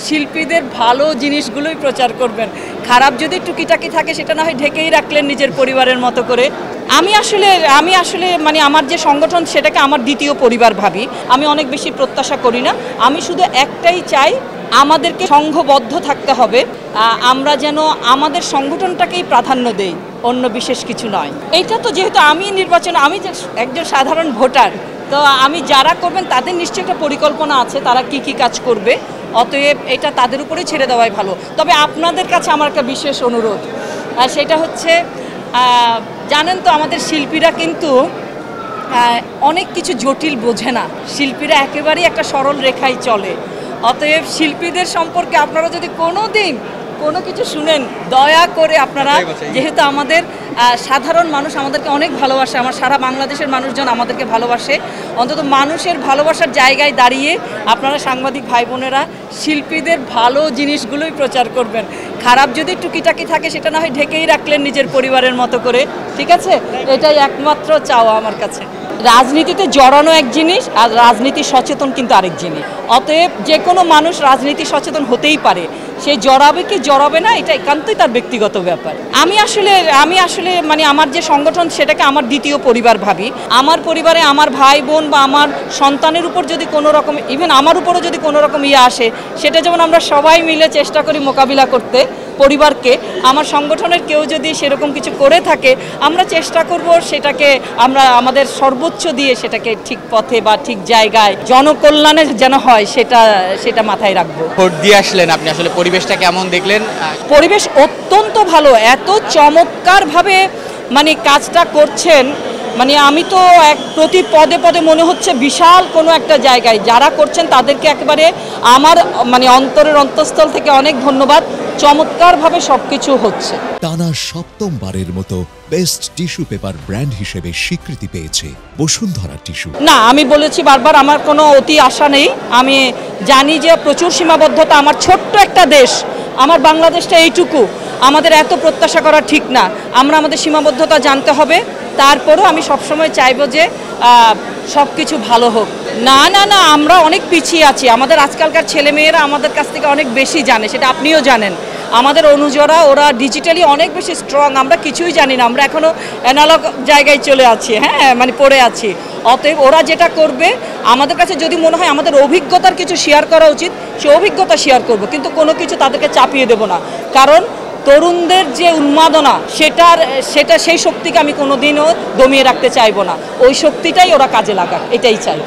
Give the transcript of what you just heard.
শিল্পীদের ভালো জিনিসগুলোই প্রচার করবেন, খারাপ যদি টুকিটাকি থাকে সেটা না হয় ঢেকেই রাখলেন নিজের পরিবারের মতো করে। আমি আসলে মানে আমার যে সংগঠন সেটাকে আমার দ্বিতীয় পরিবার ভাবি। আমি অনেক বেশি প্রত্যাশা করি না, আমি শুধু একটাই চাই, আমাদেরকে সংঘবদ্ধ থাকতে হবে, আমরা যেন আমাদের সংগঠনটাকেই প্রাধান্য দেই, অন্য বিশেষ কিছু নয়। এইটা তো যেহেতু আমি আমি একজন সাধারণ ভোটার, তো আমি যারা করবেন তাদের নিশ্চয়ই একটা পরিকল্পনা আছে, তারা কি কি কাজ করবে, অতএব এটা তাদের উপরে ছেড়ে দেওয়াই ভালো। তবে আপনাদের কাছে আমার একটা বিশেষ অনুরোধ, সেটা হচ্ছে জানেন তো আমাদের শিল্পীরা কিন্তু অনেক কিছু জটিল বোঝে না, শিল্পীরা একেবারেই একটা সরল রেখায় চলে। অতএব শিল্পীদের সম্পর্কে আপনারা যদি কোনো কিছু শুনেন, দয়া করে আপনারা, যেহেতু আমাদের সাধারণ মানুষ আমাদেরকে অনেক ভালোবাসে, আমার সারা বাংলাদেশের মানুষজন আমাদেরকে ভালোবাসে, অন্তত মানুষের ভালোবাসার জায়গায় দাঁড়িয়ে আপনারা সাংবাদিক ভাই বোনেরা শিল্পীদের ভালো জিনিসগুলোই প্রচার করবেন, খারাপ যদি টুকিটাকি থাকে সেটা না হয় ঢেকেই রাখলেন নিজের পরিবারের মতো করে, ঠিক আছে? এটাই একমাত্র চাওয়া আমার কাছে। রাজনীতিতে জড়ানো এক জিনিস, আর রাজনীতি সচেতন কিন্তু আরেক জিনিস। অতএব যে কোনো মানুষ রাজনীতি সচেতন হতেই পারে, সে জড়াবে কি জড়াবে না এটা একান্তই তার ব্যক্তিগত ব্যাপার। আমি আসলে মানে আমার যে সংগঠন সেটাকে আমার দ্বিতীয় পরিবার ভাবি। আমার পরিবারে আমার ভাই বোন বা আমার সন্তানের উপর যদি কোনো রকম, ইভেন আমার উপরও যদি কোনো রকম আসে, সেটা যেমন আমরা সবাই মিলে চেষ্টা করি মোকাবিলা করতে পরিবারকে, আমার সংগঠনের কেউ যদি সেরকম কিছু করে থাকে আমরা চেষ্টা করব সেটাকে আমরা আমাদের সর্বোচ্চ দিয়ে সেটাকে ঠিক পথে বা ঠিক জায়গায় জনকল্যাণে যেন হয় সেটা মাথায় রাখবো। ভোট দিয়ে আসলেন আপনি, আসলে পরিবেশটা কেমন দেখলেন? পরিবেশ অত্যন্ত ভালো, এত চমৎকারভাবে মানে কাজটা করছেন, মানে আমি তো প্রতি পদে পদে মনে হচ্ছে বিশাল কোনো একটা জায়গায় যারা করছেন তাদেরকে একেবারে আমার মানে অন্তরের অন্তঃস্থল থেকে অনেক ধন্যবাদ। চমৎকারভাবে সবকিছু হচ্ছে। টানা সপ্তমবারের মতো বেস্ট টিস্যু পেপার ব্র্যান্ড হিসেবে স্বীকৃতি পেয়েছে বসুন্ধরা টিস্যু। না, আমি বলেছি বারবার আমার কোনো অতি আশা নেই, আমি জানি যে প্রচুর সীমাবদ্ধতা, আমার ছোট্ট একটা দেশ, আমার বাংলাদেশটা এইটুকু, আমাদের এত প্রত্যাশা করা ঠিক না, আমরা আমাদের সীমাবদ্ধতা জানতে হবে। তারপরও আমি সবসময় চাইবো যে সব কিছু ভালো হোক। না না না, আমরা অনেক পিছিয়ে আছি, আমাদের আজকালকার ছেলেমেয়েরা আমাদের কাছ থেকে অনেক বেশি জানে, সেটা আপনিও জানেন। আমাদের অনুজরা ওরা ডিজিটালি অনেক বেশি স্ট্রং, আমরা কিছুই জানি না, আমরা এখনও অ্যানালগ জায়গায় চলে আছি, হ্যাঁ মানে পড়ে আছি। অতএব ওরা যেটা করবে আমাদের কাছে যদি মনে হয় আমাদের অভিজ্ঞতার কিছু শেয়ার করা উচিত, সে অভিজ্ঞতা শেয়ার করব, কিন্তু কোনো কিছু তাদেরকে চাপিয়ে দেব না, কারণ তরুণদের যে উন্মাদনা সেটা সেই শক্তিকে আমি কোনোদিনও দমিয়ে রাখতে চাইবো না, ওই শক্তিটাই ওরা কাজে লাগাক, এটাই চাই।